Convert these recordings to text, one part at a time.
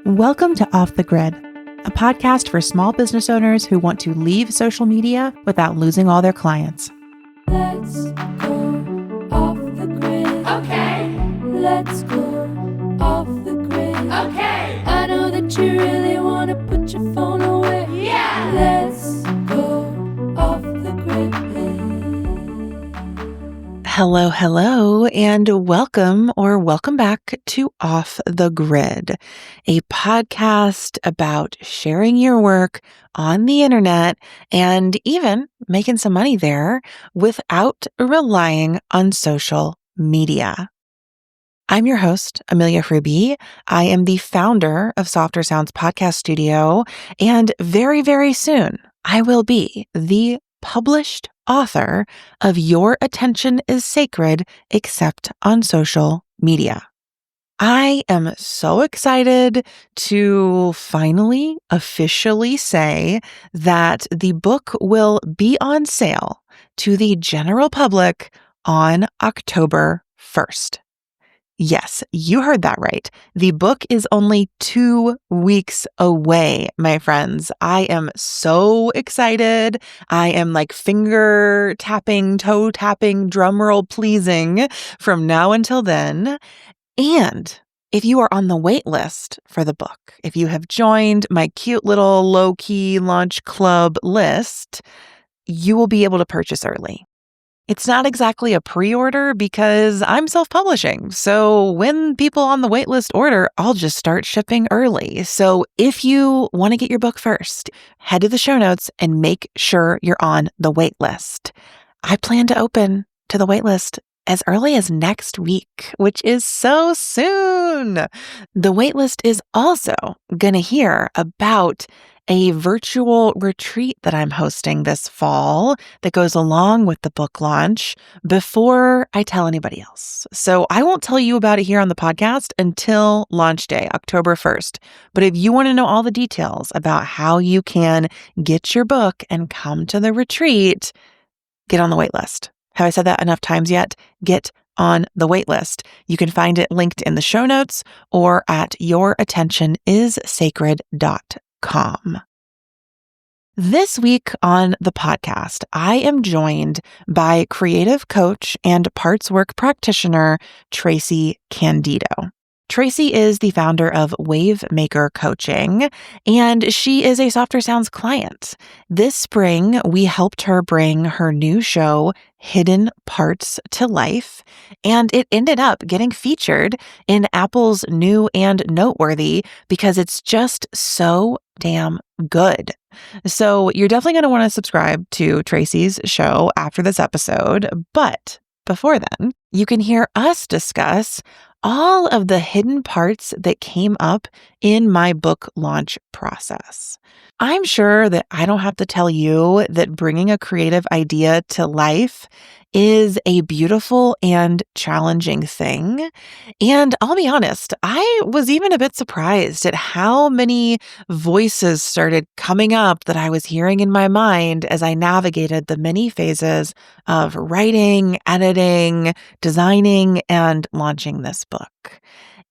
Welcome to Off the Grid, a podcast for small business owners who want to leave social media without losing all their clients. Let's go off the grid. Okay. Let's go off the grid. Okay. I know that you really want to put your phone away. Yeah. Let's go off the grid. Hello, and welcome back to Off the Grid, a podcast about sharing your work on the internet and even making some money there without relying on social media. I'm your host, Amelia Fruby. I am the founder of Softer Sounds Podcast Studio, and very, very soon I will be the published author of Your Attention is Sacred, Except on Social Media. I am so excited to finally officially say that the book will be on sale to the general public on October 1st. Yes, you heard that right. The book is only 2 weeks away, my friends. I am so excited. I am like finger tapping, toe tapping, drum roll pleasing from now until then. And if you are on the wait list for the book, if you have joined my cute little low-key launch club list, you will be able to purchase early. It's not exactly a pre-order because I'm self-publishing. So when people on the waitlist order, I'll just start shipping early. So if you want to get your book first, head to the show notes and make sure you're on the waitlist. I plan to open to the waitlist as early as next week, which is so soon. The waitlist is also going to hear about a virtual retreat that I'm hosting this fall that goes along with the book launch before I tell anybody else. So I won't tell you about it here on the podcast until launch day, October 1st. But if you want to know all the details about how you can get your book and come to the retreat, get on the wait list. Have I said that enough times yet? Get on the wait list. You can find it linked in the show notes or at yourattentionissacred.com. This week on the podcast, I am joined by creative coach and parts work practitioner, Tracy Candido. Tracy is the founder of Wavemaker Coaching, and she is a Softer Sounds client. This spring, we helped her bring her new show, Hidden Parts, to life, and it ended up getting featured in Apple's New and Noteworthy because it's just so damn good. So you're definitely going to want to subscribe to Tracy's show after this episode, but before then, you can hear us discuss all of the hidden parts that came up in my book launch process. I'm sure that I don't have to tell you that bringing a creative idea to life is a beautiful and challenging thing. And I'll be honest, I was even a bit surprised at how many voices started coming up that I was hearing in my mind as I navigated the many phases of writing, editing, designing, and launching this book.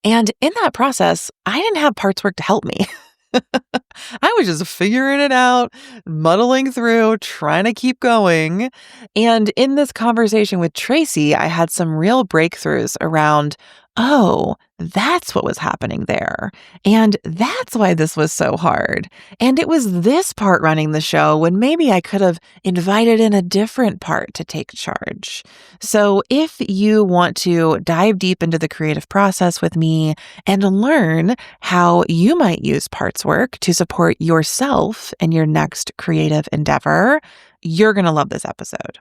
And in that process, I didn't have parts work to help me. I was just figuring it out, muddling through, trying to keep going. And in this conversation with Tracy, I had some real breakthroughs around, oh, that's what was happening there. And that's why this was so hard. And it was this part running the show when maybe I could have invited in a different part to take charge. So if you want to dive deep into the creative process with me and learn how you might use parts work to support yourself in your next creative endeavor, you're going to love this episode.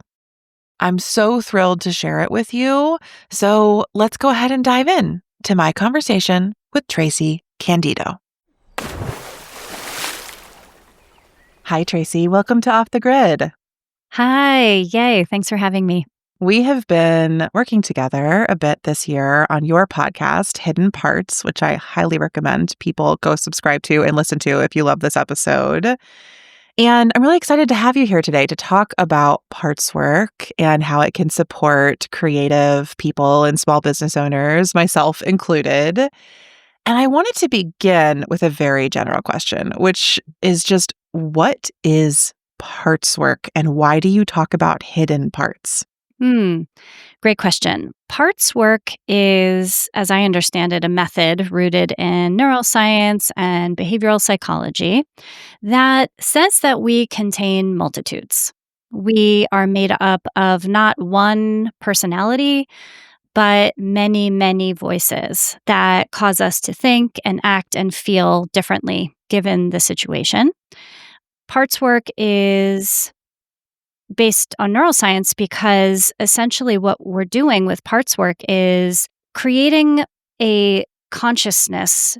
I'm so thrilled to share it with you. So let's go ahead and dive in to my conversation with Tracy Candido. Hi, Tracy. Welcome to Off the Grid. Hi. Yay. Thanks for having me. We have been working together a bit this year on your podcast, Hidden Parts, which I highly recommend people go subscribe to and listen to if you love this episode. And I'm really excited to have you here today to talk about parts work and how it can support creative people and small business owners, myself included. And I wanted to begin with a very general question, which is just what is parts work and why do you talk about hidden parts? Hmm, great question. Parts work is, as I understand it, a method rooted in neuroscience and behavioral psychology that says that we contain multitudes. We are made up of not one personality, but many, many voices that cause us to think and act and feel differently given the situation. Parts work is based on neuroscience because essentially what we're doing with parts work is creating a consciousness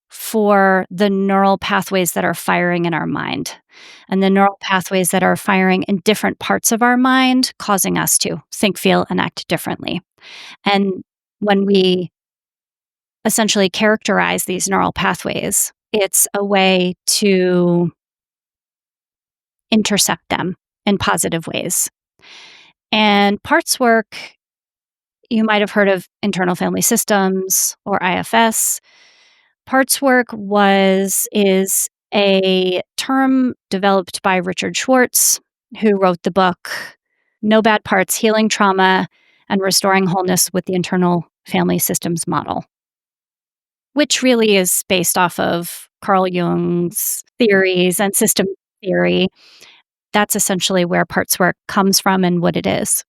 for the neural pathways that are firing in our mind and the neural pathways that are firing in different parts of our mind, causing us to think, feel, and act differently. And when we essentially characterize these neural pathways, it's a way to intercept them in positive ways. And parts work, you might have heard of internal family systems or IFS. Parts work is a term developed by Richard Schwartz, who wrote the book No Bad Parts: Healing Trauma and Restoring Wholeness with the Internal Family Systems Model, which really is based off of Carl Jung's theories and system theory. That's essentially where parts work comes from and what it is.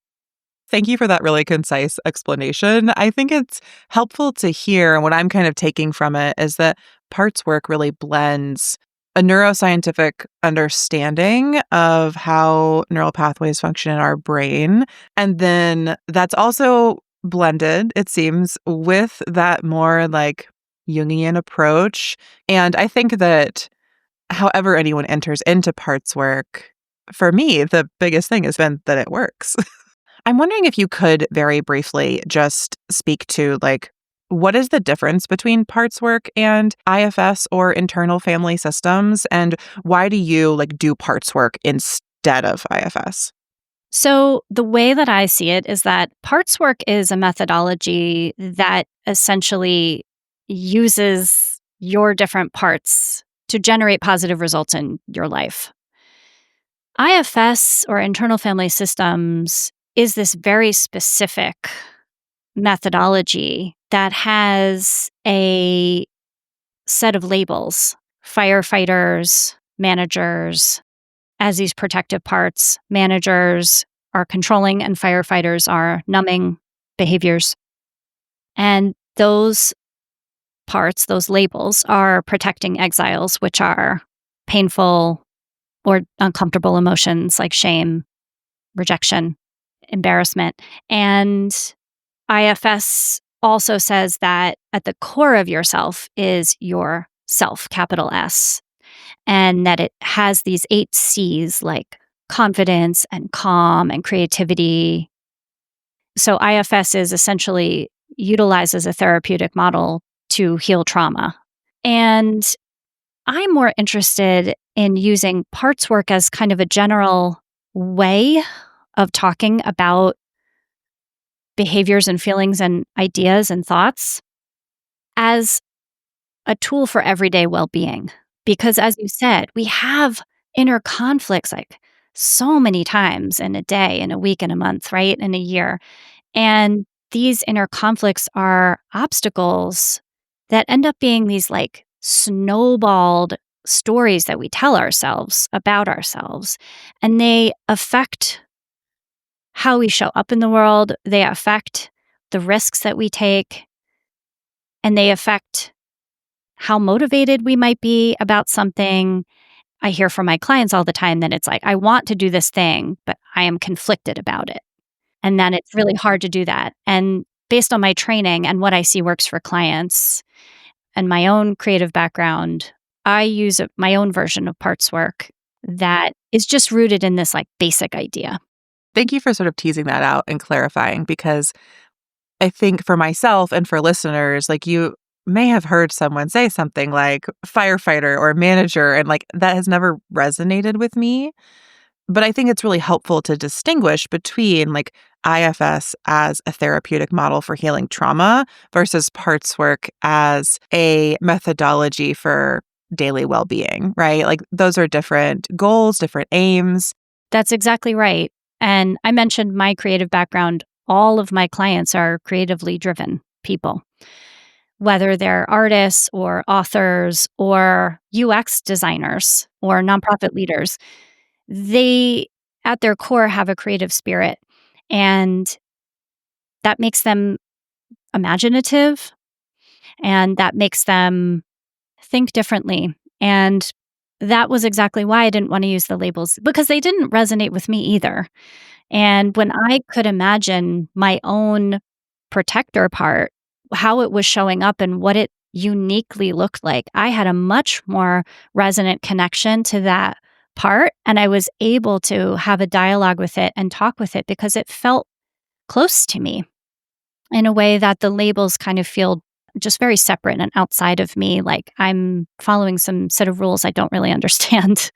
Thank you for that really concise explanation. I think it's helpful to hear, and what I'm kind of taking from it is that parts work really blends a neuroscientific understanding of how neural pathways function in our brain. And then that's also blended, it seems, with that more like Jungian approach. And I think that however anyone enters into parts work, for me, the biggest thing has been that it works. I'm wondering if you could very briefly just speak to what is the difference between parts work and IFS or internal family systems, and why do you do parts work instead of IFS? So, the way that I see it is that parts work is a methodology that essentially uses your different parts to generate positive results in your life. IFS or internal family systems is this very specific methodology that has a set of labels: firefighters, managers, as these protective parts. Managers are controlling and firefighters are numbing behaviors. And those parts, those labels, are protecting exiles, which are painful or uncomfortable emotions like shame, rejection, embarrassment. And IFS also says that at the core of yourself is your self, capital S, and that it has these 8 C's like confidence and calm and creativity. So IFS is essentially utilizes a therapeutic model to heal trauma. And I'm more interested in using parts work as kind of a general way of talking about behaviors and feelings and ideas and thoughts as a tool for everyday well-being. Because as you said, we have inner conflicts like so many times in a day, in a week, in a month, right? In a year. And these inner conflicts are obstacles that end up being these like snowballed stories that we tell ourselves about ourselves. And they affect how we show up in the world. They affect the risks that we take. And they affect how motivated we might be about something. I hear from my clients all the time that it's like, I want to do this thing, but I am conflicted about it. And then it's really hard to do that. And based on my training and what I see works for clients and my own creative background, I use my own version of parts work that is just rooted in this like basic idea. Thank you for sort of teasing that out and clarifying, because I think for myself and for listeners, you may have heard someone say something like firefighter or manager, and that has never resonated with me. But I think it's really helpful to distinguish between like IFS as a therapeutic model for healing trauma versus parts work as a methodology for daily well-being, right? Like those are different goals, different aims. That's exactly right. And I mentioned my creative background. All of my clients are creatively driven people, whether they're artists or authors or UX designers or nonprofit leaders. They, at their core, have a creative spirit, and that makes them imaginative, and that makes them think differently. And that was exactly why I didn't want to use the labels, because they didn't resonate with me either. And when I could imagine my own protector part, how it was showing up and what it uniquely looked like, I had a much more resonant connection to that part. And I was able to have a dialogue with it and talk with it because it felt close to me in a way that the labels kind of feel just very separate and outside of me. Like I'm following some set of rules I don't really understand.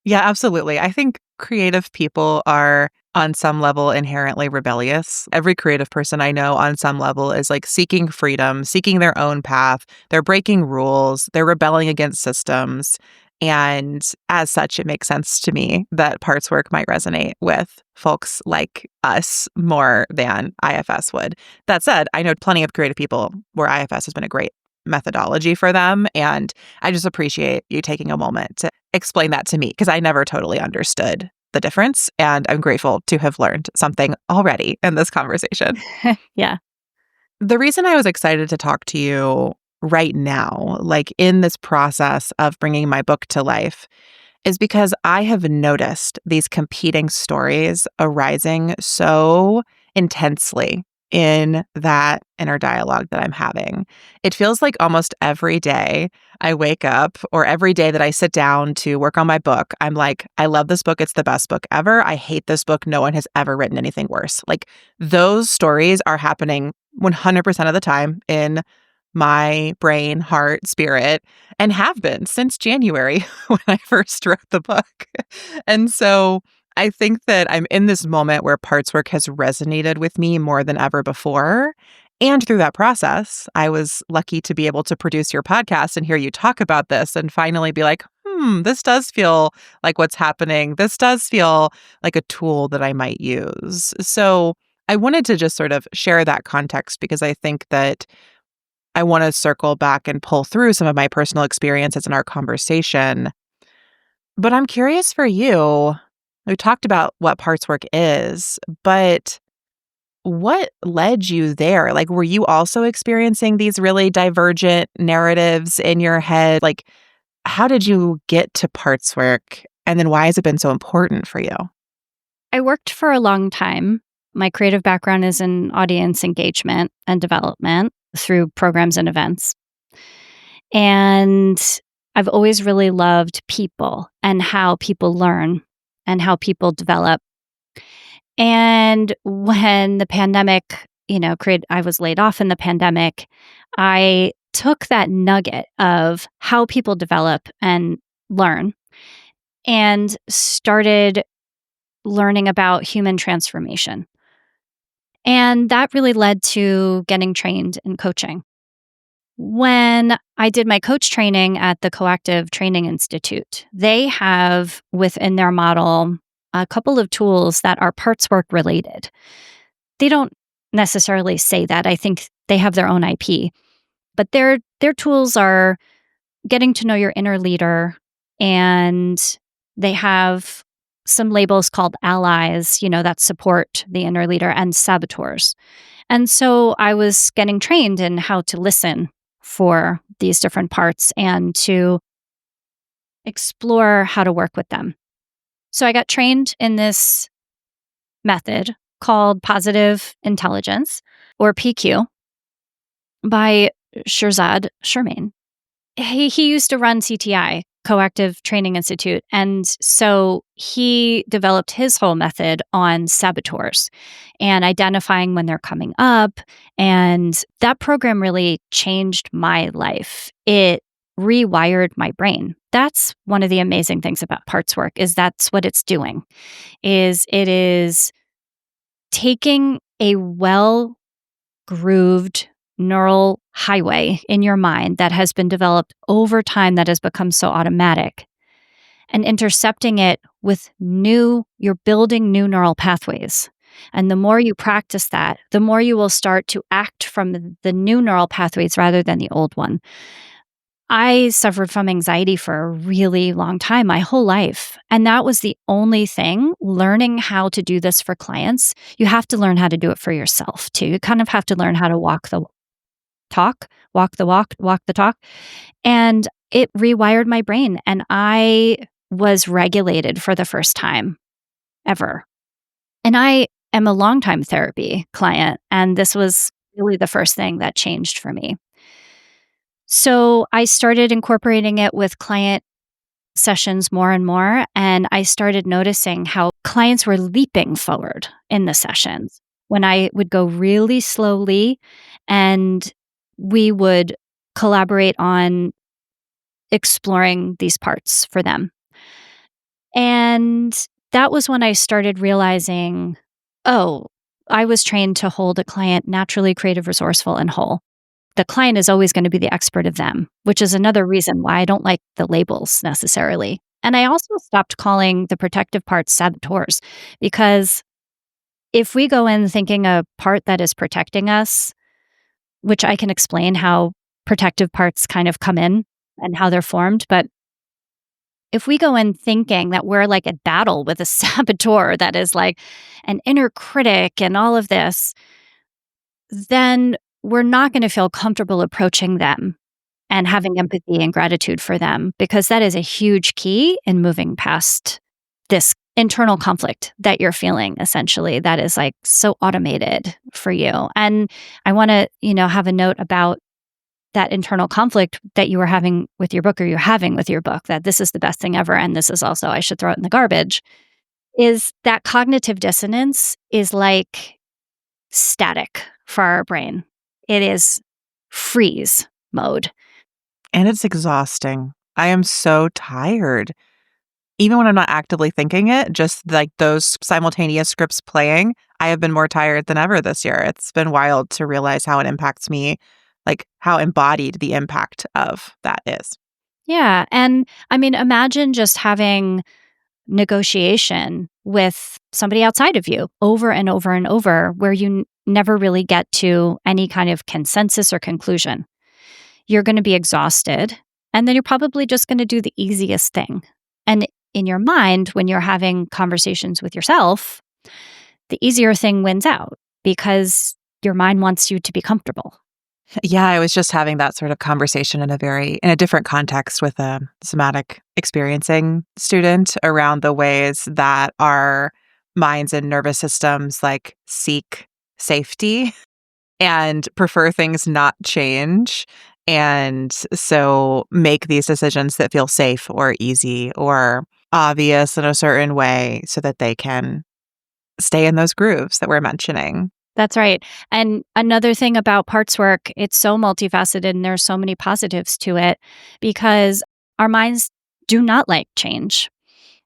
Yeah, absolutely. I think creative people are on some level inherently rebellious. Every creative person I know on some level is like seeking freedom, seeking their own path. They're breaking rules, they're rebelling against systems. And as such, it makes sense to me that parts work might resonate with folks like us more than IFS would. That said, I know plenty of creative people where IFS has been a great methodology for them. And I just appreciate you taking a moment to explain that to me because I never totally understood the difference. And I'm grateful to have learned something already in this conversation. Yeah. The reason I was excited to talk to you right now, like in this process of bringing my book to life, is because I have noticed these competing stories arising so intensely in that inner dialogue that I'm having. It feels like almost every day I wake up or every day that I sit down to work on my book, I'm like, I love this book. It's the best book ever. I hate this book. No one has ever written anything worse. Like those stories are happening 100% of the time in my brain, heart, spirit, and have been since January when I first wrote the book. And so I think that I'm in this moment where parts work has resonated with me more than ever before. And through that process, I was lucky to be able to produce your podcast and hear you talk about this and finally be like, this does feel like what's happening. This does feel like a tool that I might use. So I wanted to just sort of share that context because I think that I want to circle back and pull through some of my personal experiences in our conversation. But I'm curious for you. We talked about what parts work is, but what led you there? Like, were you also experiencing these really divergent narratives in your head? Like, how did you get to parts work? And then why has it been so important for you? I worked for a long time. My creative background is in audience engagement and development through programs and events. And I've always really loved people and how people learn and how people develop. And when the pandemic, I was laid off in the pandemic, I took that nugget of how people develop and learn and started learning about human transformation. And that really led to getting trained in coaching. When I did my coach training at the Coactive Training Institute, they have within their model a couple of tools that are parts work related. They don't necessarily say that. I think they have their own IP, but their tools are getting to know your inner leader, and they have some labels called allies, that support the inner leader, and saboteurs. And so I was getting trained in how to listen for these different parts and to explore how to work with them. So I got trained in this method called positive intelligence, or PQ, by Shirzad Shermain. He used to run CTI, Coactive Training Institute. And so he developed his whole method on saboteurs and identifying when they're coming up. And that program really changed my life. It rewired my brain. that's one of the amazing things about parts work is that's what it's doing, is it is taking a well grooved neural highway in your mind that has been developed over time that has become so automatic and intercepting it with you're building new neural pathways. And the more you practice that, the more you will start to act from the new neural pathways rather than the old one. I suffered from anxiety for a really long time, my whole life. And that was the only thing, learning how to do this for clients. You have to learn how to do it for yourself too. You kind of have to learn how to walk the talk, walk the walk, walk the talk. And it rewired my brain. And I was regulated for the first time ever. And I am a longtime therapy client. And this was really the first thing that changed for me. So I started incorporating it with client sessions more and more. And I started noticing how clients were leaping forward in the sessions when I would go really slowly and we would collaborate on exploring these parts for them. And that was when I started realizing, oh, I was trained to hold a client naturally creative, resourceful, and whole. The client is always going to be the expert of them, which is another reason why I don't like the labels necessarily. And I also stopped calling the protective parts saboteurs, because if we go in thinking a part that is protecting us, which I can explain how protective parts kind of come in and how they're formed, but if we go in thinking that we're like at battle with a saboteur that is like an inner critic and all of this, then we're not going to feel comfortable approaching them and having empathy and gratitude for them, because that is a huge key in moving past this internal conflict that you're feeling, essentially, that is like so automated for you. And I want to, have a note about that internal conflict that you were having with your book, or you're having with your book, that this is the best thing ever and this is also, I should throw it in the garbage, is that cognitive dissonance is like static for our brain. It is freeze mode. And it's exhausting. I am so tired. Even when I'm not actively thinking it, just like those simultaneous scripts playing, I have been more tired than ever this year. It's been wild to realize how it impacts me, like how embodied the impact of that is. Yeah. And I mean, imagine just having negotiation with somebody outside of you over and over and over, where you never really get to any kind of consensus or conclusion. You're going to be exhausted, and then you're probably just going to do the easiest thing. And in your mind, when you're having conversations with yourself, the easier thing wins out because your mind wants you to be comfortable. Yeah, I was just having that sort of conversation in a different context with a somatic experiencing student around the ways that our minds and nervous systems like seek safety and prefer things not change. And so make these decisions that feel safe or easy or obvious in a certain way so that they can stay in those grooves that we're mentioning. That's right. And another thing about parts work, it's so multifaceted and there's so many positives to it, because our minds do not like change.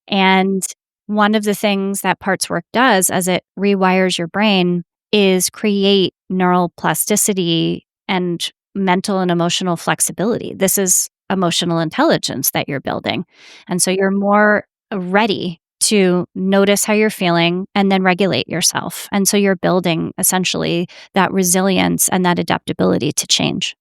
And one of the things that parts work does as it rewires your brain is create neural plasticity and mental and emotional flexibility. This is emotional intelligence that you're building. And so you're more ready to notice how you're feeling and then regulate yourself. And so you're building essentially that resilience and that adaptability to change.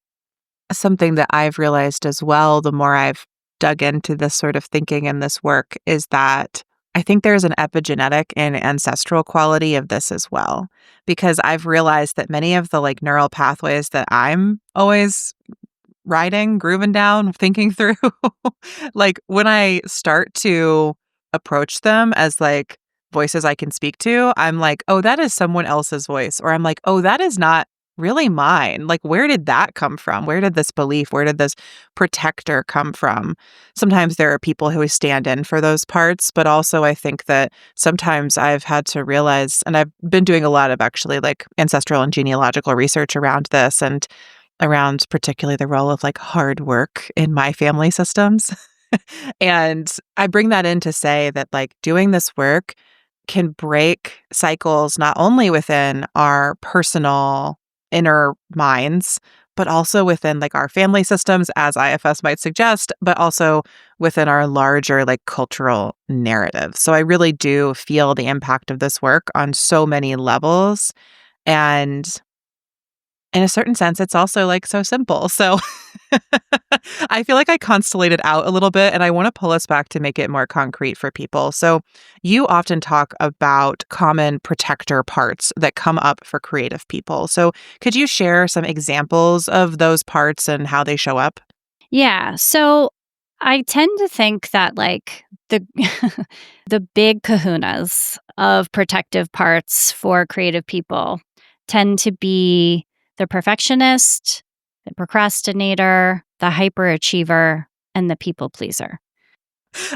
Something that I've realized as well, the more I've dug into this sort of thinking and this work, is that I think there's an epigenetic and ancestral quality of this as well. Because I've realized that many of the like neural pathways that I'm always riding, grooving down, thinking through, like when I start to approach them as like voices I can speak to, I'm like, oh, that is someone else's voice. Or I'm like, oh, that is not really mine. Like, where did that come from? Where did this belief, where did this protector come from? Sometimes there are people who stand in for those parts, but also I think that sometimes I've had to realize, and I've been doing a lot of actually like ancestral and genealogical research around this and around particularly the role of like hard work in my family systems And I bring that in to say that like doing this work can break cycles not only within our personal inner minds, but also within like our family systems, as IFS might suggest, but also within our larger like cultural narrative. So I really do feel the impact of this work on so many levels. And in a certain sense, it's also like so simple. So I feel like I constellated out a little bit and I want to pull us back to make it more concrete for people. So you often talk about common protector parts that come up for creative people. So could you share some examples of those parts and how they show up? Yeah. So I tend to think that like the the big kahunas of protective parts for creative people tend to be the perfectionist, the procrastinator, the hyperachiever, and the people pleaser.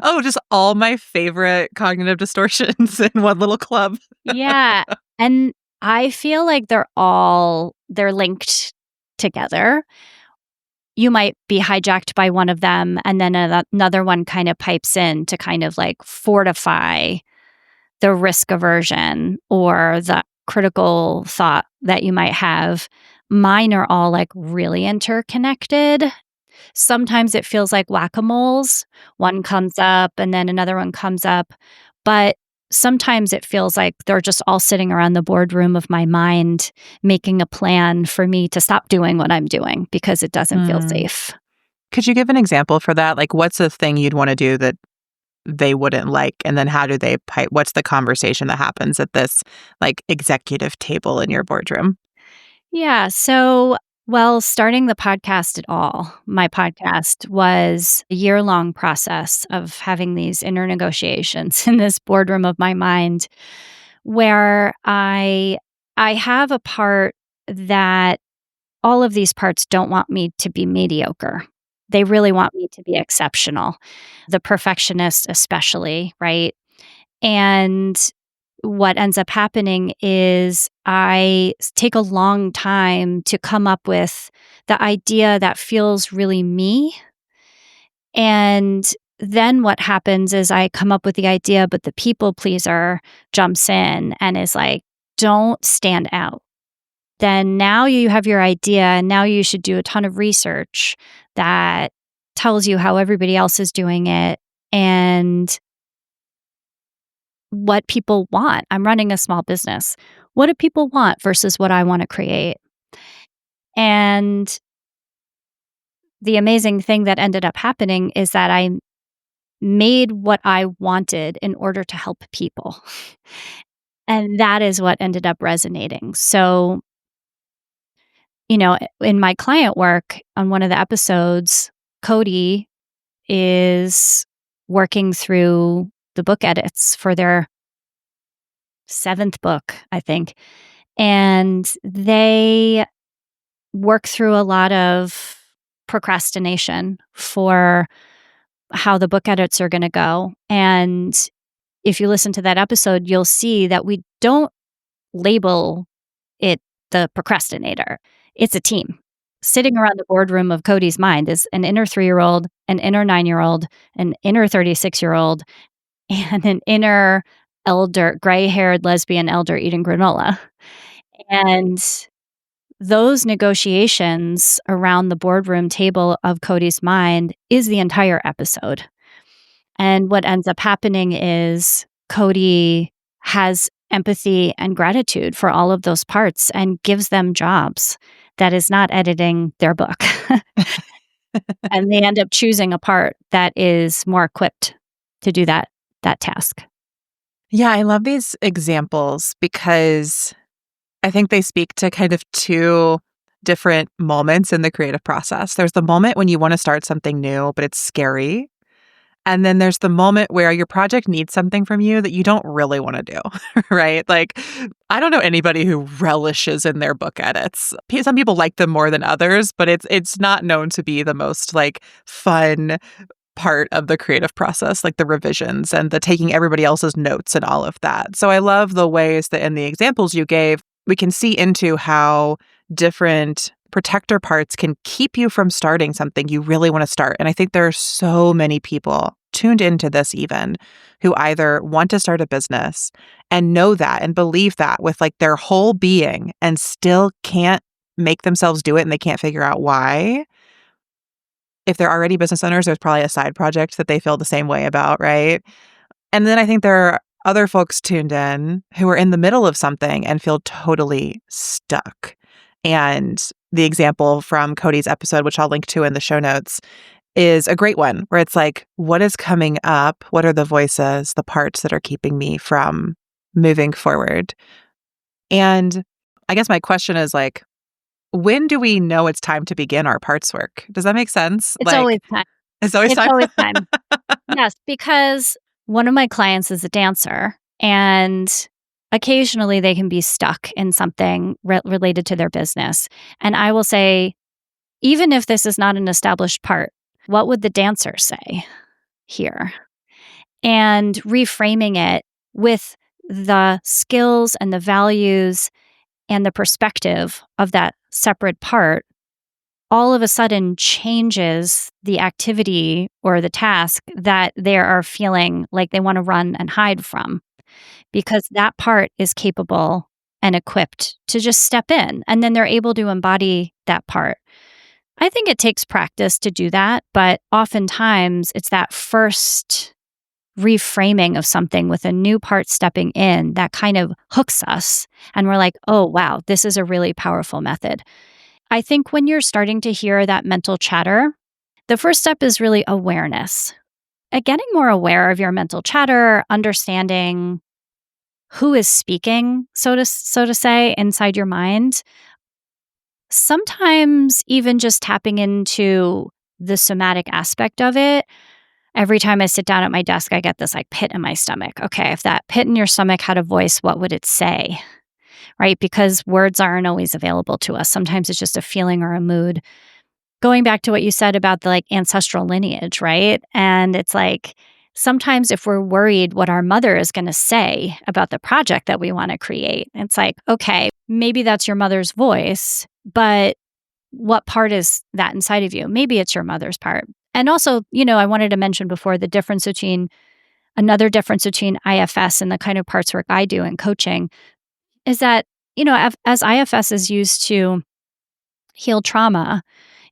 Oh, just all my favorite cognitive distortions in one little club. Yeah. And I feel like they're linked together. You might be hijacked by one of them, and then another one kind of pipes in to kind of like fortify the risk aversion or the critical thought that you might have. Mine are all like really interconnected. Sometimes it feels like whack-a-moles. One comes up and then another one comes up. But sometimes it feels like they're just all sitting around the boardroom of my mind, making a plan for me to stop doing what I'm doing because it doesn't feel Mm. safe. Could you give an example for that? Like, what's the thing you'd want to do that they wouldn't like? And then how do they pipe? What's the conversation that happens at this like executive table in your boardroom? Yeah. So, well, starting the podcast at all, my podcast was a year-long process of having these inner negotiations in this boardroom of my mind where I have a part that all of these parts don't want me to be mediocre. They really want me to be exceptional. The perfectionist especially, right? And what ends up happening is take a long time to come up with the idea that feels really me. And then what happens is I come up with the idea, but the people pleaser jumps in and is like, don't stand out. Then now you have your idea, and now you should do a ton of research that tells you how everybody else is doing it and what people want. I'm running a small business. What do people want versus what I want to create? And the amazing thing that ended up happening is that I made what I wanted in order to help people. And that is what ended up resonating. So, in my client work on one of the episodes, Cody is working through the book edits for their seventh book, I think. And they work through a lot of procrastination for how the book edits are going to go. And if you listen to that episode, you'll see that we don't label it the procrastinator. It's a team. Sitting around the boardroom of Cody's mind is an inner 3-year-old, an inner 9-year-old, an inner 36-year-old, and an inner elder, gray haired lesbian elder eating granola. And those negotiations around the boardroom table of Cody's mind is the entire episode. And what ends up happening is Cody has empathy and gratitude for all of those parts and gives them jobs that is not editing their book. And they end up choosing a part that is more equipped to do that task. Yeah, I love these examples because I think they speak to kind of two different moments in the creative process. There's the moment when you want to start something new, but it's scary. And then there's the moment where your project needs something from you that you don't really want to do, right? Like, I don't know anybody who relishes in their book edits. Some people like them more than others, but it's not known to be the most like fun part of the creative process, like the revisions and the taking everybody else's notes and all of that. So I love the ways that in the examples you gave, we can see into how different protector parts can keep you from starting something you really want to start. And I think there are so many people tuned into this even who either want to start a business and know that and believe that with like their whole being and still can't make themselves do it and they can't figure out why. If they're already business owners, there's probably a side project that they feel the same way about, right? And then I think there are other folks tuned in who are in the middle of something and feel totally stuck. And the example from Cody's episode, which I'll link to in the show notes, is a great one where it's like, what is coming up? What are the voices, the parts that are keeping me from moving forward? And I guess my question is like, when do we know it's time to begin our parts work? Does that make sense? It's always time. It's always It's time. always time. Yes, because one of my clients is a dancer, and occasionally they can be stuck in something related to their business. And I will say, even if this is not an established part, what would the dancer say here? And reframing it with the skills and the values and the perspective of that separate part all of a sudden changes the activity or the task that they are feeling like they want to run and hide from, because that part is capable and equipped to just step in, and then they're able to embody that part. I think it takes practice to do that, but oftentimes it's that first reframing of something with a new part stepping in that kind of hooks us. And we're like, oh, wow, this is a really powerful method. I think when you're starting to hear that mental chatter, the first step is really awareness. Getting more aware of your mental chatter, understanding who is speaking, so to say, inside your mind. Sometimes even just tapping into the somatic aspect of it. Every time I sit down at my desk, I get this like pit in my stomach. Okay, if that pit in your stomach had a voice, what would it say? Right? Because words aren't always available to us. Sometimes it's just a feeling or a mood. Going back to what you said about the like ancestral lineage, right? And it's like sometimes if we're worried what our mother is going to say about the project that we want to create, it's like, okay, maybe that's your mother's voice, but what part is that inside of you? Maybe it's your mother's part. And also, I wanted to mention before another difference between IFS and the kind of parts work I do in coaching is that, as IFS is used to heal trauma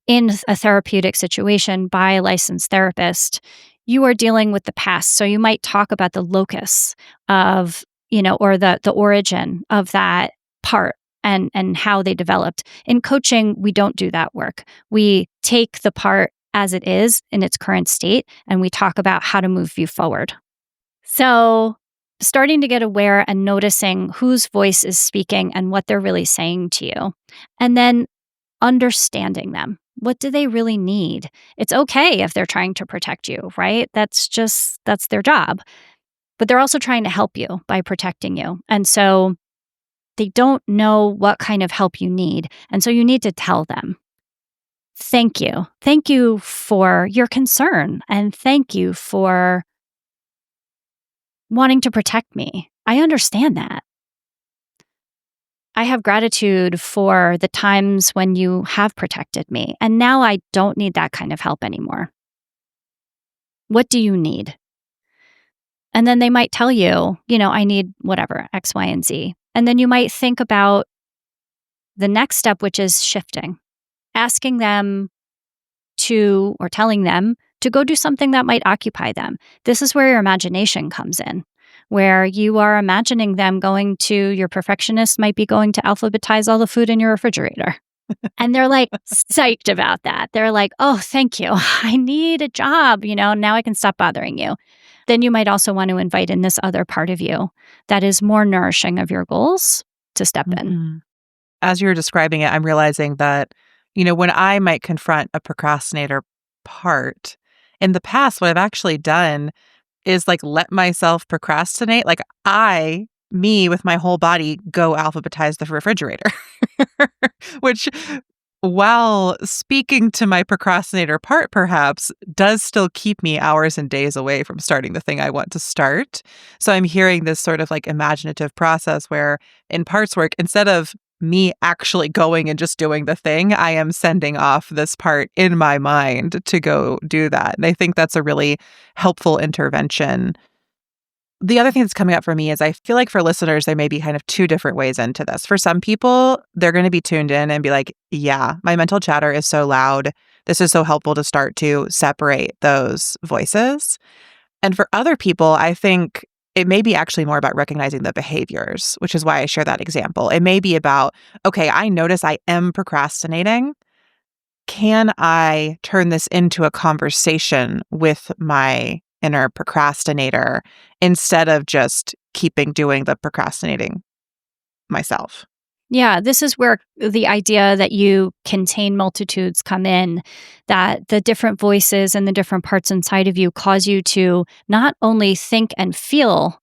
in a therapeutic situation by a licensed therapist, you are dealing with the past. So you might talk about the locus of, or the origin of that part and how they developed. In coaching, we don't do that work. We take the part as it is in its current state, and we talk about how to move you forward. So starting to get aware and noticing whose voice is speaking and what they're really saying to you. And then understanding them. What do they really need? It's okay if they're trying to protect you, right? That's their job. But they're also trying to help you by protecting you. And so they don't know what kind of help you need. And so you need to tell them, thank you. Thank you for your concern. And thank you for wanting to protect me. I understand that. I have gratitude for the times when you have protected me. And now I don't need that kind of help anymore. What do you need? And then they might tell you, I need whatever, X, Y, and Z. And then you might think about the next step, which is shifting, asking them or telling them to go do something that might occupy them. This is where your imagination comes in, where you are imagining them your perfectionist might be going to alphabetize all the food in your refrigerator. And they're like psyched about that. They're like, oh, thank you. I need a job. Now I can stop bothering you. Then you might also want to invite in this other part of you that is more nourishing of your goals to step in. As you're describing it, I'm realizing that, when I might confront a procrastinator part, in the past, what I've actually done is like let myself procrastinate. Like me with my whole body go alphabetize the refrigerator, which while speaking to my procrastinator part, perhaps does still keep me hours and days away from starting the thing I want to start. So I'm hearing this sort of like imaginative process where in parts work, instead of me actually going and just doing the thing. I am sending off this part in my mind to go do that. And I think that's a really helpful intervention. The other thing that's coming up for me is I feel like for listeners, there may be kind of two different ways into this. For some people, they're going to be tuned in and be like, yeah, my mental chatter is so loud. This is so helpful to start to separate those voices. And for other people, I think it may be actually more about recognizing the behaviors, which is why I share that example. It may be about, okay, I notice I am procrastinating. Can I turn this into a conversation with my inner procrastinator instead of just keeping doing the procrastinating myself? Yeah, this is where the idea that you contain multitudes come in, that the different voices and the different parts inside of you cause you to not only think and feel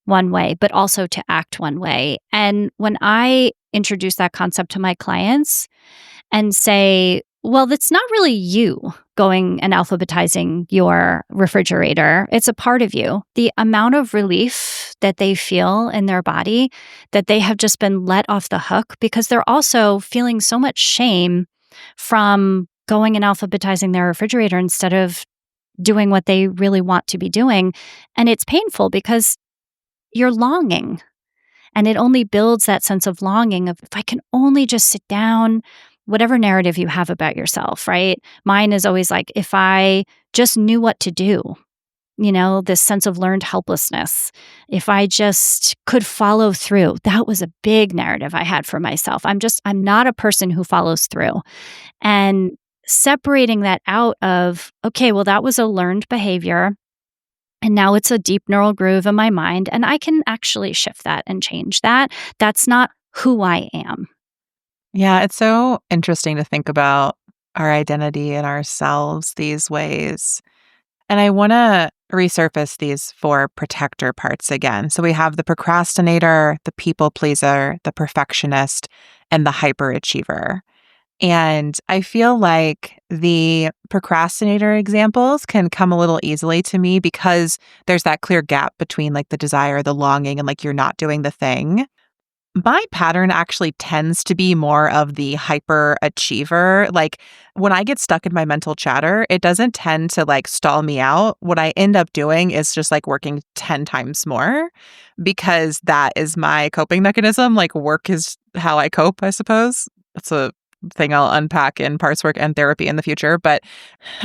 one way, but also to act one way. And when I introduce that concept to my clients and say, well, that's not really you going and alphabetizing your refrigerator. It's a part of you. The amount of relief that they feel in their body that they have just been let off the hook because they're also feeling so much shame from going and alphabetizing their refrigerator instead of doing what they really want to be doing. And it's painful because you're longing. And it only builds that sense of longing of, if I can only just sit down, whatever narrative you have about yourself, right? Mine is always like, if I just knew what to do, this sense of learned helplessness. If I just could follow through, that was a big narrative I had for myself. I'm not a person who follows through. And separating that out of, okay, well, that was a learned behavior. And now it's a deep neural groove in my mind, and I can actually shift that and change that. That's not who I am. Yeah, it's so interesting to think about our identity and ourselves these ways. And I want to resurface these four protector parts again. So we have the procrastinator, the people pleaser, the perfectionist, and the hyperachiever. And I feel like the procrastinator examples can come a little easily to me because there's that clear gap between like the desire, the longing, and like you're not doing the thing. My pattern actually tends to be more of the hyperachiever. Like when I get stuck in my mental chatter, it doesn't tend to like stall me out. What I end up doing is just like working 10 times more because that is my coping mechanism. Like work is how I cope, I suppose. That's a thing I'll unpack in parts work and therapy in the future. But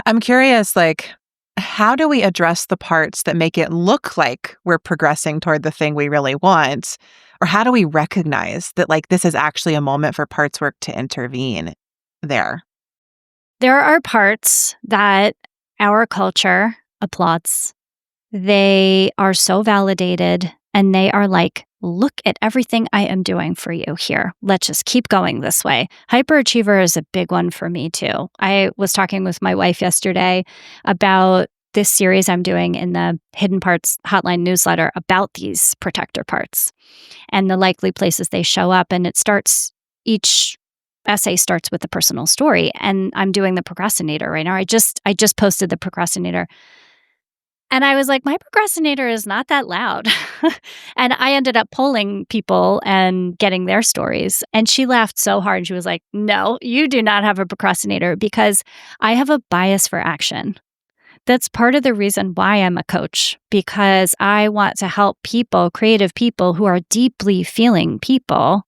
I'm curious, like, how do we address the parts that make it look like we're progressing toward the thing we really want? Or how do we recognize that, like, this is actually a moment for parts work to intervene there? There are parts that our culture applauds. They are so validated, and they are like, look at everything I am doing for you here. Let's just keep going this way. Hyperachiever is a big one for me too. I was talking with my wife yesterday about this series I'm doing in the Hidden Parts Hotline newsletter about these protector parts and the likely places they show up. And each essay starts with a personal story. And I'm doing the procrastinator right now. I just posted the procrastinator. And I was like, my procrastinator is not that loud. And I ended up polling people and getting their stories. And she laughed so hard. She was like, no, you do not have a procrastinator because I have a bias for action. That's part of the reason why I'm a coach, because I want to help people, creative people who are deeply feeling people,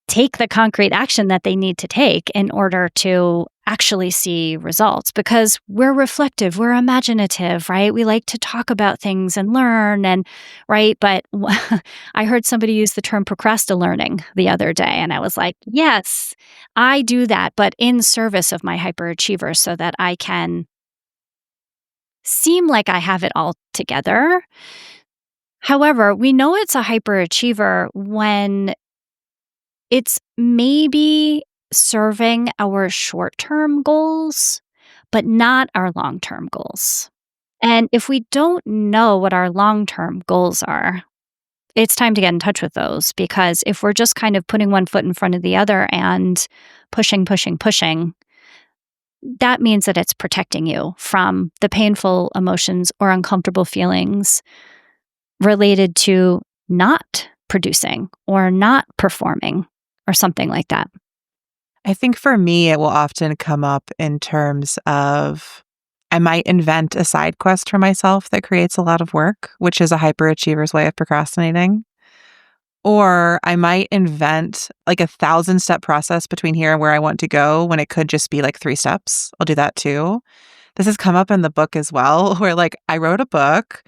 take the concrete action that they need to take in order to actually see results, because we're reflective, we're imaginative, right? We like to talk about things and learn right? But I heard somebody use the term procrastinating the other day, and I was like, yes, I do that, but in service of my hyperachiever so that I can seem like I have it all together. However, we know it's a hyperachiever when it's maybe serving our short-term goals, but not our long-term goals. And if we don't know what our long-term goals are, it's time to get in touch with those, because if we're just kind of putting one foot in front of the other and pushing, that means that it's protecting you from the painful emotions or uncomfortable feelings related to not producing or not performing or something like that. I think for me, it will often come up in terms of I might invent a side quest for myself that creates a lot of work, which is a hyperachiever's way of procrastinating. Or I might invent like a 1,000-step process between here and where I want to go when it could just be like 3 steps. I'll do that too. This has come up in the book as well, where like I wrote a book,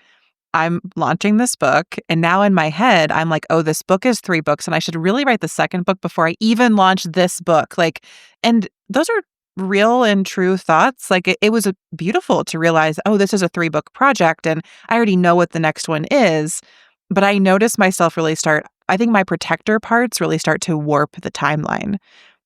I'm launching this book, and now in my head, I'm like, oh, this book is 3 books, and I should really write the second book before I even launch this book. Like, and those are real and true thoughts. Like, it was beautiful to realize, oh, this is a 3-book project, and I already know what the next one is. But I noticed myself I think my protector parts really start to warp the timeline.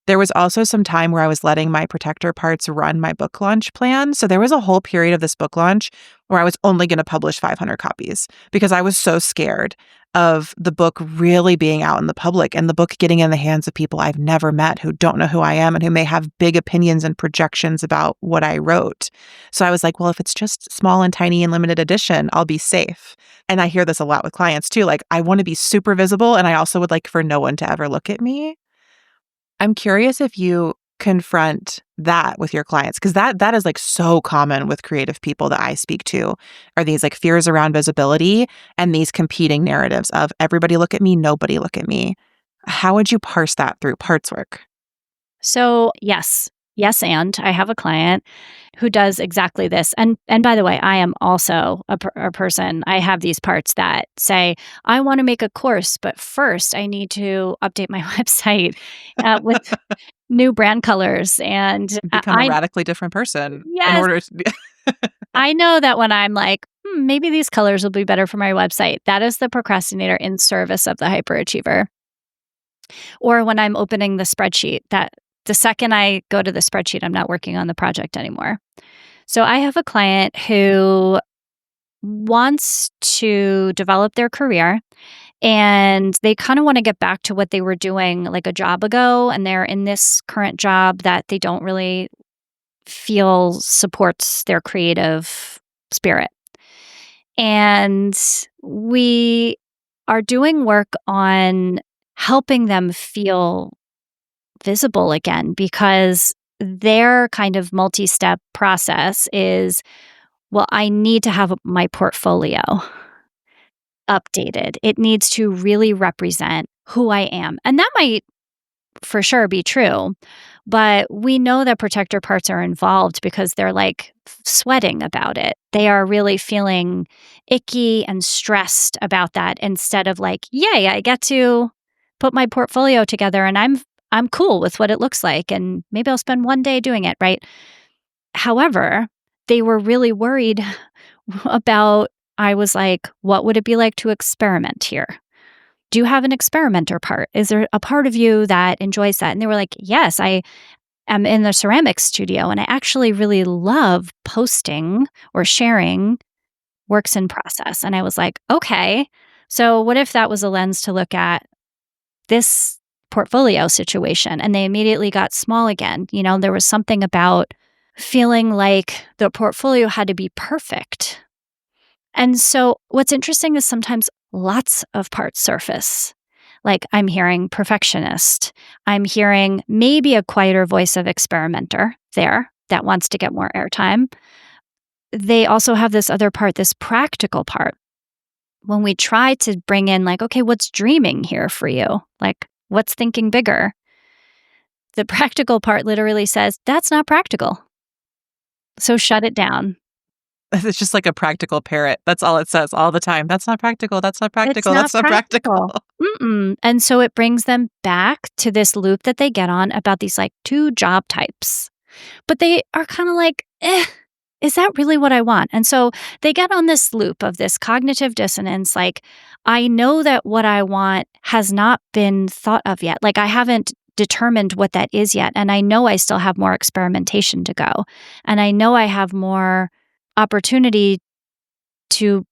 There was also some time where I was letting my protector parts run my book launch plan. So there was a whole period of this book launch where I was only going to publish 500 copies because I was so scared of the book really being out in the public and the book getting in the hands of people I've never met who don't know who I am and who may have big opinions and projections about what I wrote. So I was like, well, if it's just small and tiny and limited edition, I'll be safe. And I hear this a lot with clients too. Like, I want to be super visible and I also would like for no one to ever look at me. I'm curious if you confront that with your clients, because that is like so common with creative people that I speak to, are these like fears around visibility and these competing narratives of everybody look at me, nobody look at me. How would you parse that through parts work? So yes, and I have a client who does exactly this. And by the way, I am also a person. I have these parts that say, I want to make a course, but first I need to update my website with new brand colors. And Become a radically different person in yes, order to I know that when I'm like, maybe these colors will be better for my website, that is the procrastinator in service of the hyperachiever. Or when I'm opening the spreadsheet, that the second I go to the spreadsheet, I'm not working on the project anymore. So I have a client who wants to develop their career and they kind of want to get back to what they were doing like a job ago. And they're in this current job that they don't really feel supports their creative spirit. And we are doing work on helping them feel visible again, because their kind of multi-step process is, well, I need to have my portfolio updated. It needs to really represent who I am. And that might for sure be true, but we know that protector parts are involved because they're like sweating about it. They are really feeling icky and stressed about that instead of like, yay, I get to put my portfolio together and I'm cool with what it looks like and maybe I'll spend one day doing it, right? However, they were really worried about, I was like, what would it be like to experiment here? Do you have an experimenter part? Is there a part of you that enjoys that? And they were like, yes, I am in the ceramics studio and I actually really love posting or sharing works in process. And I was like, okay, so what if that was a lens to look at this portfolio situation? And they immediately got small again. You know, there was something about feeling like the portfolio had to be perfect. And so what's interesting is sometimes lots of parts surface. Like I'm hearing perfectionist. I'm hearing maybe a quieter voice of experimenter there that wants to get more airtime. They also have this other part, this practical part. When we try to bring in like, okay, what's dreaming here for you? Like what's thinking bigger? The practical part literally says, that's not practical. So shut it down. It's just like a practical parrot. That's all it says all the time. That's not practical. That's not practical. That's not practical. And so it brings them back to this loop that they get on about these like 2 job types. But they are kind of like, is that really what I want? And so they get on this loop of this cognitive dissonance. Like, I know that what I want has not been thought of yet. Like, I haven't determined what that is yet. And I know I still have more experimentation to go. And I know I have more opportunity to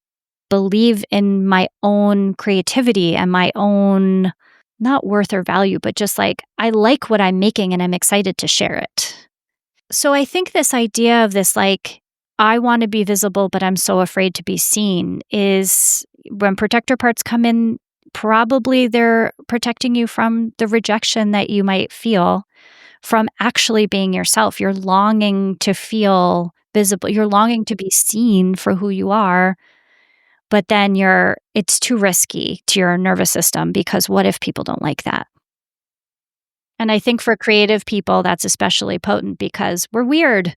believe in my own creativity and my own, not worth or value, but just like, I like what I'm making and I'm excited to share it. So I think this idea of this, like, I want to be visible, but I'm so afraid to be seen, is when protector parts come in, probably they're protecting you from the rejection that you might feel from actually being yourself. You're longing to feel visible. You're longing to be seen for who you are, but then it's too risky to your nervous system because what if people don't like that? And I think for creative people, that's especially potent because we're weird.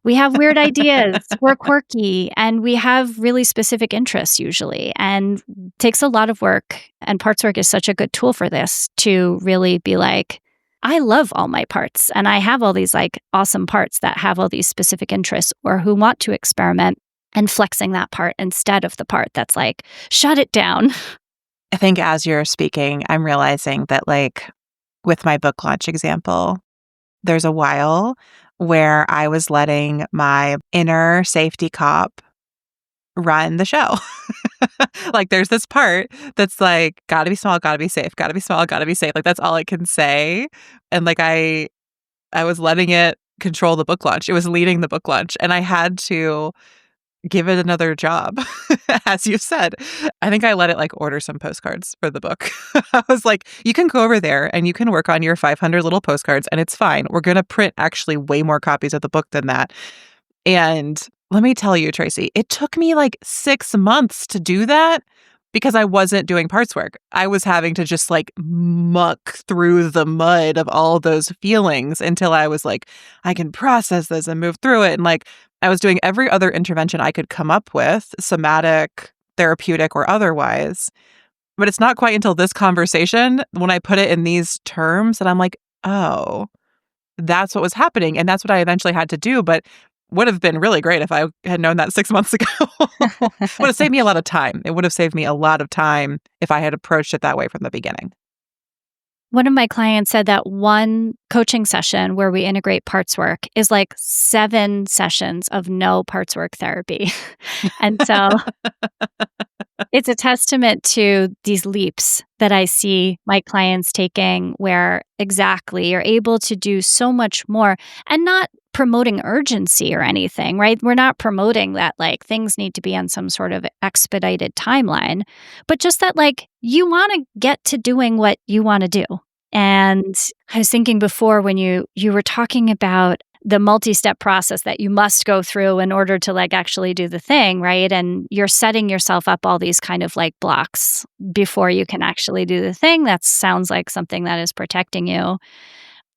We have weird ideas, we're quirky, and we have really specific interests usually. And it takes a lot of work. And parts work is such a good tool for this to really be like, I love all my parts. And I have all these like awesome parts that have all these specific interests or who want to experiment and flexing that part instead of the part that's like, shut it down. I think as you're speaking, I'm realizing that like with my book launch example, there's a while where I was letting my inner safety cop run the show. Like there's this part that's like, gotta be small, gotta be safe, gotta be small, gotta be safe. Like that's all it can say. And like I was letting it control the book launch. It was leading the book launch. And I had to give it another job, as you said. I think I let it like order some postcards for the book. I was like, you can go over there and you can work on your 500 little postcards and it's fine. We're going to print actually way more copies of the book than that. And let me tell you, Tracy, it took me like 6 months to do that because I wasn't doing parts work. I was having to just like muck through the mud of all those feelings until I was like, I can process this and move through it. And like, I was doing every other intervention I could come up with, somatic, therapeutic, or otherwise. But it's not quite until this conversation when I put it in these terms that I'm like, oh, that's what was happening. And that's what I eventually had to do. But would have been really great if I had known that 6 months ago. Would have saved me a lot of time. It would have saved me a lot of time if I had approached it that way from the beginning. One of my clients said that one coaching session where we integrate parts work is like 7 sessions of no parts work therapy. And so it's a testament to these leaps that I see my clients taking where exactly you're able to do so much more and not promoting urgency or anything, right? We're not promoting that like things need to be on some sort of expedited timeline, but just that like you want to get to doing what you want to do. And I was thinking before when you were talking about the multi-step process that you must go through in order to like actually do the thing, right? And you're setting yourself up all these kind of like blocks before you can actually do the thing. That sounds like something that is protecting you.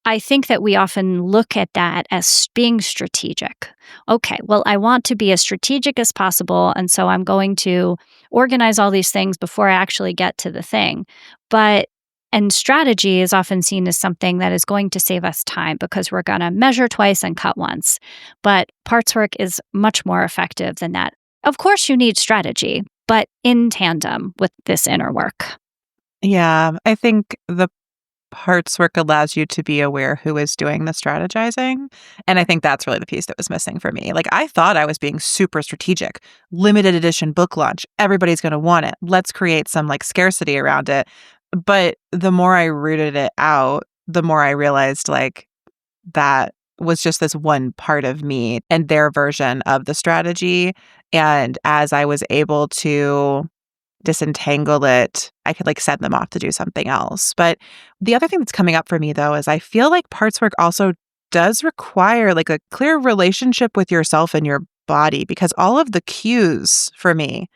I think that we often look at that as being strategic. Okay, well, I want to be as strategic as possible. And so I'm going to organize all these things before I actually get to the thing. And strategy is often seen as something that is going to save us time because we're going to measure twice and cut once. But parts work is much more effective than that. Of course, you need strategy, but in tandem with this inner work. Yeah, I think the parts work allows you to be aware who is doing the strategizing. And I think that's really the piece that was missing for me. Like I thought I was being super strategic, limited edition book launch. Everybody's going to want it. Let's create some like scarcity around it. But the more I rooted it out, the more I realized like that was just this one part of me and their version of the strategy. And as I was able to disentangle it, I could like send them off to do something else. But the other thing that's coming up for me though is I feel like parts work also does require like a clear relationship with yourself and your body because all of the cues for me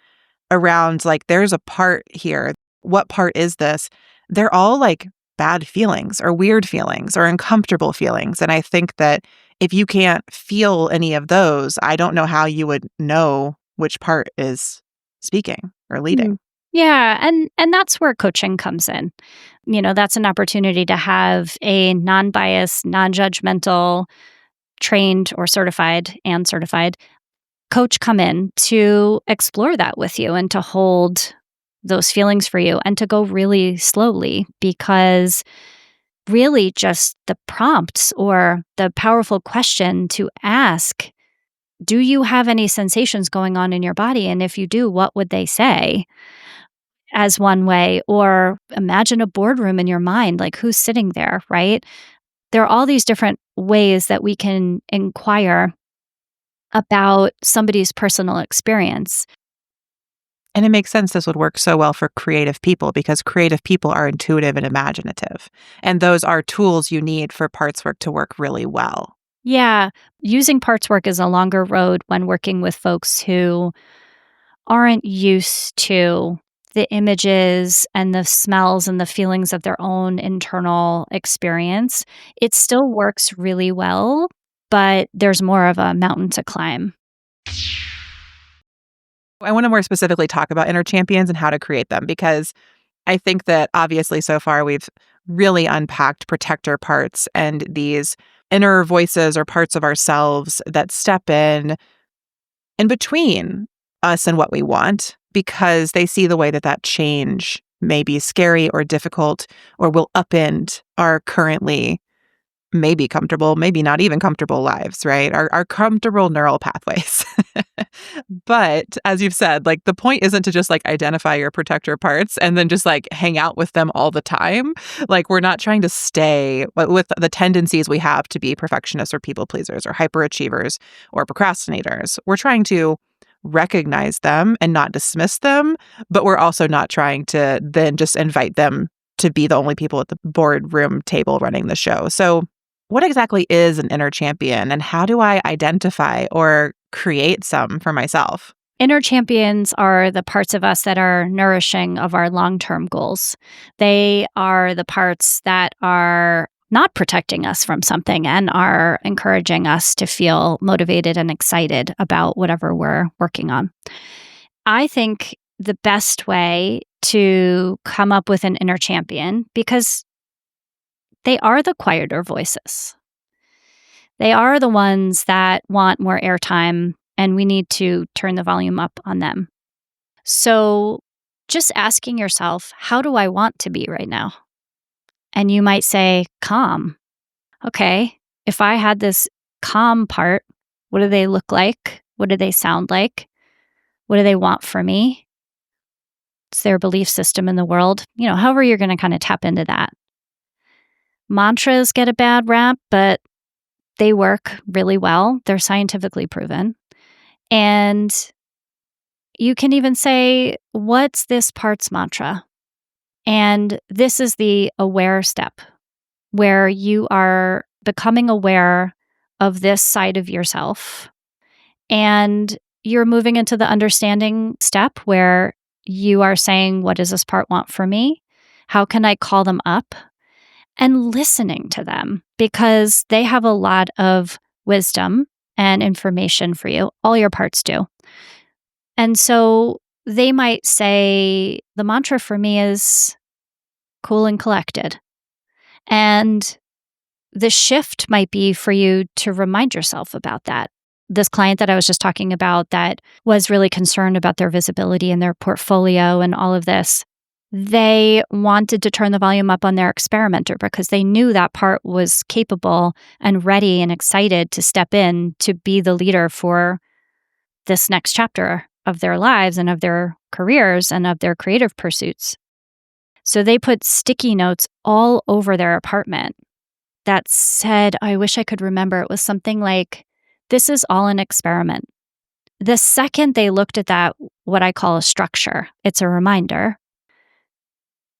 around like there's a part here. What part is this? They're all like bad feelings or weird feelings or uncomfortable feelings. And I think that if you can't feel any of those, I don't know how you would know which part is speaking or leading. Yeah, and that's where coaching comes in. You know, that's an opportunity to have a non-biased, non-judgmental, trained or certified coach come in to explore that with you and to hold those feelings for you and to go really slowly because really just the prompts or the powerful question to ask, do you have any sensations going on in your body? And if you do, what would they say? As one way, or imagine a boardroom in your mind, like who's sitting there, right? There are all these different ways that we can inquire about somebody's personal experience. And it makes sense this would work so well for creative people because creative people are intuitive and imaginative. And those are tools you need for parts work to work really well. Yeah, using parts work is a longer road when working with folks who aren't used to the images and the smells and the feelings of their own internal experience. It still works really well, but there's more of a mountain to climb. I want to more specifically talk about inner champions and how to create them because I think that obviously so far we've really unpacked protector parts and these inner voices or parts of ourselves that step in between us and what we want because they see the way that that change may be scary or difficult or will upend our currently maybe comfortable, maybe not even comfortable lives, right? Our comfortable neural pathways. But as you've said, like the point isn't to just like identify your protector parts and then just like hang out with them all the time. Like we're not trying to stay with the tendencies we have to be perfectionists or people pleasers or hyperachievers or procrastinators. We're trying to recognize them and not dismiss them, but we're also not trying to then just invite them to be the only people at the boardroom table running the show. So what exactly is an inner champion and how do I identify or create some for myself? Inner champions are the parts of us that are nourishing of our long-term goals. They are the parts that are not protecting us from something and are encouraging us to feel motivated and excited about whatever we're working on. I think the best way to come up with an inner champion, because they are the quieter voices. They are the ones that want more airtime, and we need to turn the volume up on them. So just asking yourself, how do I want to be right now? And you might say, calm. Okay, if I had this calm part, what do they look like? What do they sound like? What do they want from me? It's their belief system in the world. However you're going to kind of tap into that. Mantras get a bad rap, but they work really well. They're scientifically proven. And you can even say, what's this part's mantra? And this is the aware step where you are becoming aware of this side of yourself. And you're moving into the understanding step where you are saying, what does this part want from me? How can I call them up? And listening to them because they have a lot of wisdom and information for you. All your parts do. And so they might say, the mantra for me is cool and collected. And the shift might be for you to remind yourself about that. This client that I was just talking about that was really concerned about their visibility and their portfolio and all of this, they wanted to turn the volume up on their experimenter because they knew that part was capable and ready and excited to step in to be the leader for this next chapter of their lives and of their careers and of their creative pursuits. So they put sticky notes all over their apartment that said, I wish I could remember, it was something like, this is all an experiment. The second they looked at that, what I call a structure, it's a reminder,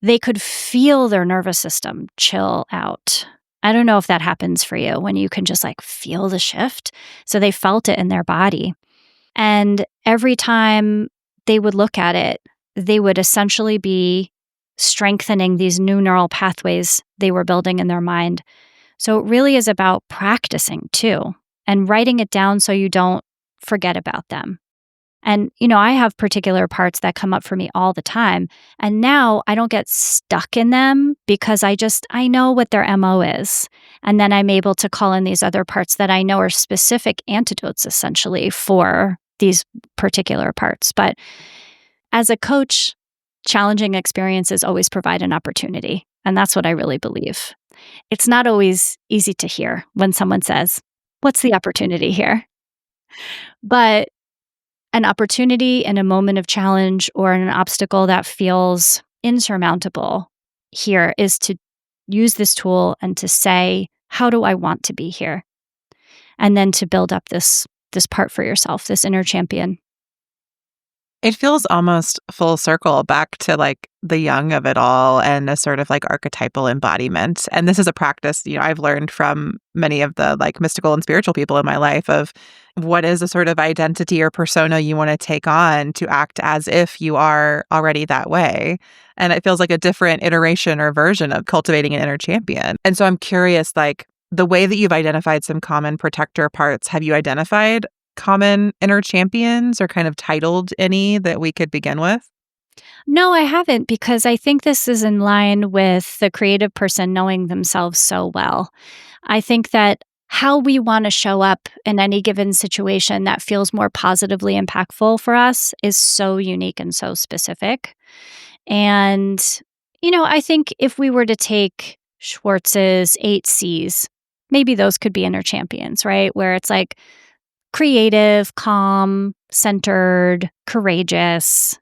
they could feel their nervous system chill out. I don't know if that happens for you when you can just like feel the shift. So they felt it in their body. And every time they would look at it, they would essentially be strengthening these new neural pathways they were building in their mind. So it really is about practicing too and writing it down so you don't forget about them. And, I have particular parts that come up for me all the time. And now I don't get stuck in them because I know what their MO is. And then I'm able to call in these other parts that I know are specific antidotes essentially for these particular parts. But as a coach, challenging experiences always provide an opportunity. And that's what I really believe. It's not always easy to hear when someone says, what's the opportunity here? But an opportunity in a moment of challenge or an obstacle that feels insurmountable here is to use this tool and to say, how do I want to be here? And then to build up this part for yourself, this inner champion. It feels almost full circle back to like the young of it all and a sort of like archetypal embodiment. And this is a practice, I've learned from many of the like mystical and spiritual people in my life of what is a sort of identity or persona you want to take on to act as if you are already that way. And it feels like a different iteration or version of cultivating an inner champion. And so I'm curious, like the way that you've identified some common protector parts, have you identified common inner champions or kind of titled any that we could begin with? No, I haven't, because I think this is in line with the creative person knowing themselves so well. I think that how we want to show up in any given situation that feels more positively impactful for us is so unique and so specific. And, I think if we were to take Schwartz's 8 C's, maybe those could be inner champions, right? Where it's like creative, calm, centered, courageous.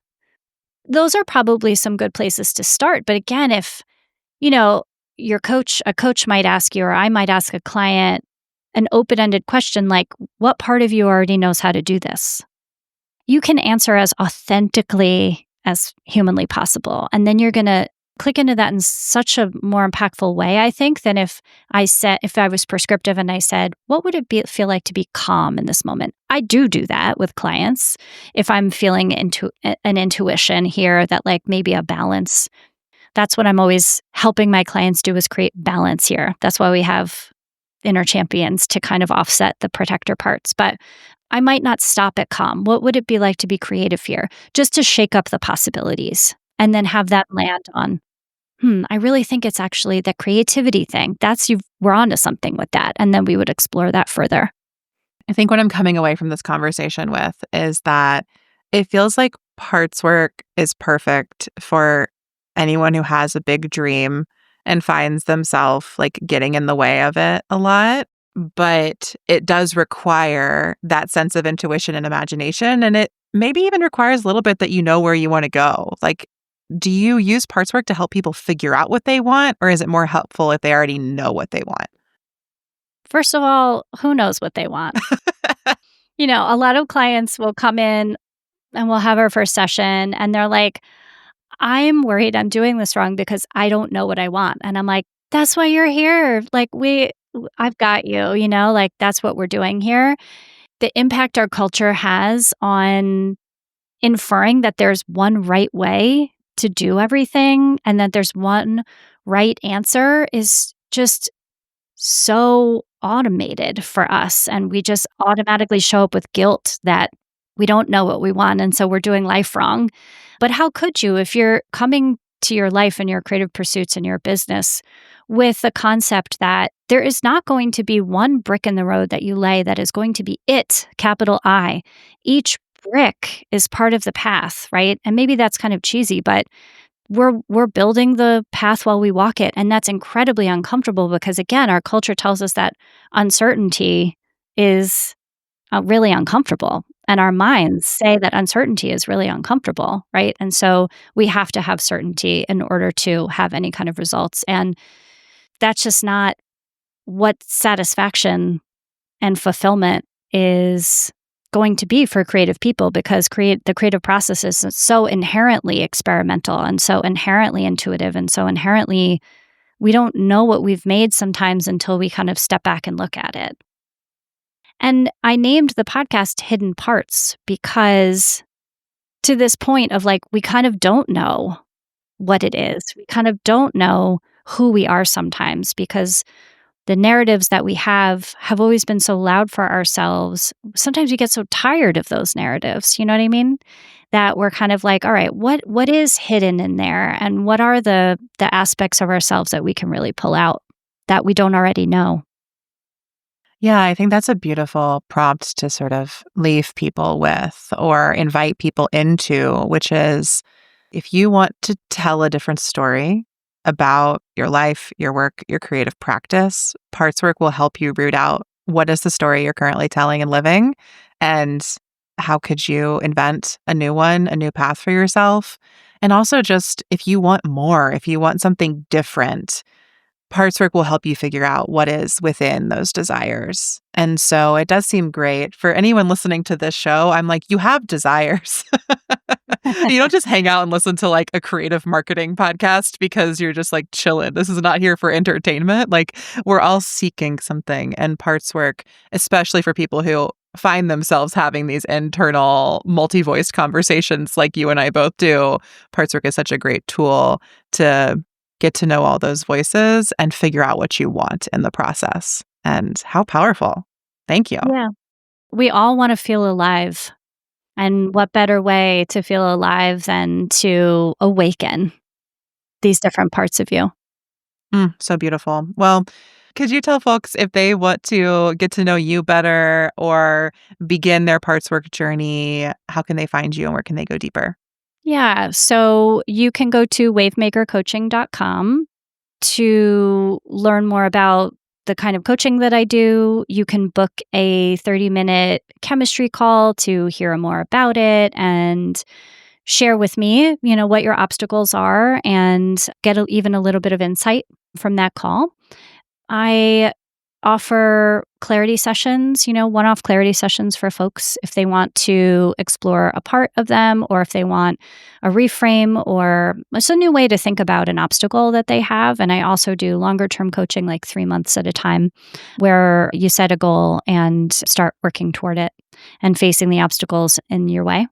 Those are probably some good places to start. But again, if, you know, a coach might ask you, or I might ask a client an open ended question like, what part of you already knows how to do this? You can answer as authentically as humanly possible. And then you're going to click into that in such a more impactful way, I think, than if I was prescriptive and I said, what would it feel like to be calm in this moment? I do that with clients. If I'm feeling into an intuition here that like maybe a balance, that's what I'm always helping my clients do, is create balance here. That's why we have inner champions, to kind of offset the protector parts. But I might not stop at calm. What would it be like to be creative here? Just to shake up the possibilities and then have that land on, I really think it's actually the creativity thing. We're onto something with that. And then we would explore that further. I think what I'm coming away from this conversation with is that it feels like parts work is perfect for anyone who has a big dream and finds themselves like getting in the way of it a lot. But it does require that sense of intuition and imagination. And it maybe even requires a little bit that you know where you want to go. Like, do you use parts work to help people figure out what they want? Or is it more helpful if they already know what they want? First of all, who knows what they want? A lot of clients will come in and we'll have our first session and they're like, I'm worried I'm doing this wrong because I don't know what I want. And I'm like, that's why you're here. Like I've got you, like that's what we're doing here. The impact our culture has on inferring that there's one right way to do everything and that there's one right answer is just so automated for us. And we just automatically show up with guilt that we don't know what we want. And so we're doing life wrong. But how could you, if you're coming to your life and your creative pursuits and your business with the concept that there is not going to be one brick in the road that you lay that is going to be it, capital I. Each brick is part of the path, right? And maybe that's kind of cheesy, but we're building the path while we walk it. And that's incredibly uncomfortable because, again, our culture tells us that uncertainty is really uncomfortable. And our minds say that uncertainty is really uncomfortable, right? And so we have to have certainty in order to have any kind of results. And that's just not what satisfaction and fulfillment is going to be for creative people, because the creative process is so inherently experimental and so inherently intuitive and so inherently, we don't know what we've made sometimes until we kind of step back and look at it. And I named the podcast Hidden Parts because to this point of like, we kind of don't know what it is. We kind of don't know who we are sometimes because the narratives that we have always been so loud for ourselves. Sometimes we get so tired of those narratives, you know what I mean? That we're kind of like, all right, what is hidden in there? And what are the aspects of ourselves that we can really pull out that we don't already know? Yeah, I think that's a beautiful prompt to sort of leave people with or invite people into, which is if you want to tell a different story about your life, your work, your creative practice, parts work will help you root out what is the story you're currently telling and living, and how could you invent a new one, a new path for yourself. And also just if you want more, if you want something different, parts work will help you figure out what is within those desires. And so it does seem great for anyone listening to this show. I'm like, you have desires. You don't just hang out and listen to like a creative marketing podcast because you're just like chilling. This is not here for entertainment. Like we're all seeking something, and parts work, especially for people who find themselves having these internal multi-voiced conversations like you and I both do. Parts work is such a great tool to get to know all those voices and figure out what you want in the process. And how powerful. Thank you. Yeah. We all want to feel alive. And what better way to feel alive than to awaken these different parts of you? So beautiful. Well, could you tell folks if they want to get to know you better or begin their parts work journey, how can they find you and where can they go deeper? Yeah. So you can go to wavemakercoaching.com to learn more about the kind of coaching that I do. You can book a 30-minute chemistry call to hear more about it and share with me, what your obstacles are and get even a little bit of insight from that call. I offer clarity sessions, one-off clarity sessions for folks if they want to explore a part of them or if they want a reframe or it's a new way to think about an obstacle that they have. And I also do longer-term coaching, like 3 months at a time, where you set a goal and start working toward it and facing the obstacles in your way.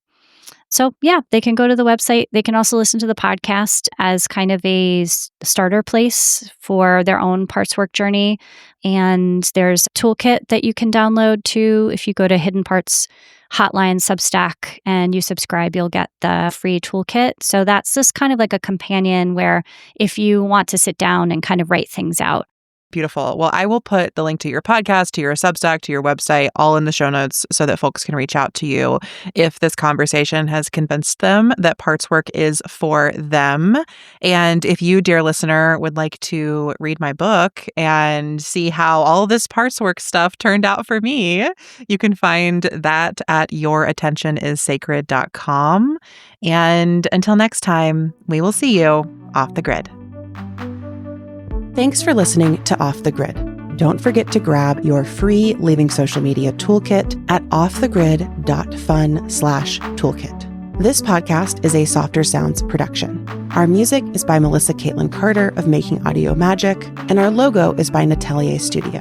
So, yeah, they can go to the website. They can also listen to the podcast as kind of a starter place for their own parts work journey. And there's a toolkit that you can download too. If you go to Hidden Parts Hotline Substack and you subscribe, you'll get the free toolkit. So that's just kind of like a companion where if you want to sit down and kind of write things out. Beautiful. Well, I will put the link to your podcast, to your Substack, to your website, all in the show notes so that folks can reach out to you if this conversation has convinced them that parts work is for them. And if you, dear listener, would like to read my book and see how all this parts work stuff turned out for me, you can find that at yourattentionissacred.com. And until next time, we will see you off the grid. Thanks for listening to Off the Grid. Don't forget to grab your free Leaving Social Media toolkit at offthegrid.fun/toolkit. This podcast is a Softer Sounds production. Our music is by Melissa Caitlin Carter of Making Audio Magic, and our logo is by Natelier Studio.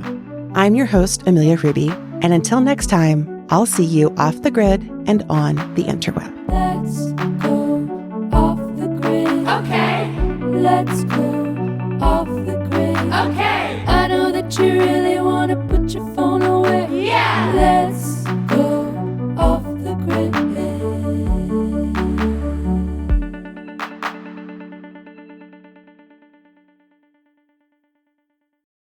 I'm your host, Amelia Ruby, and until next time, I'll see you off the grid and on the interweb. Let's go off the grid. Okay. Let's go off the grid. Okay. I know that you really want to put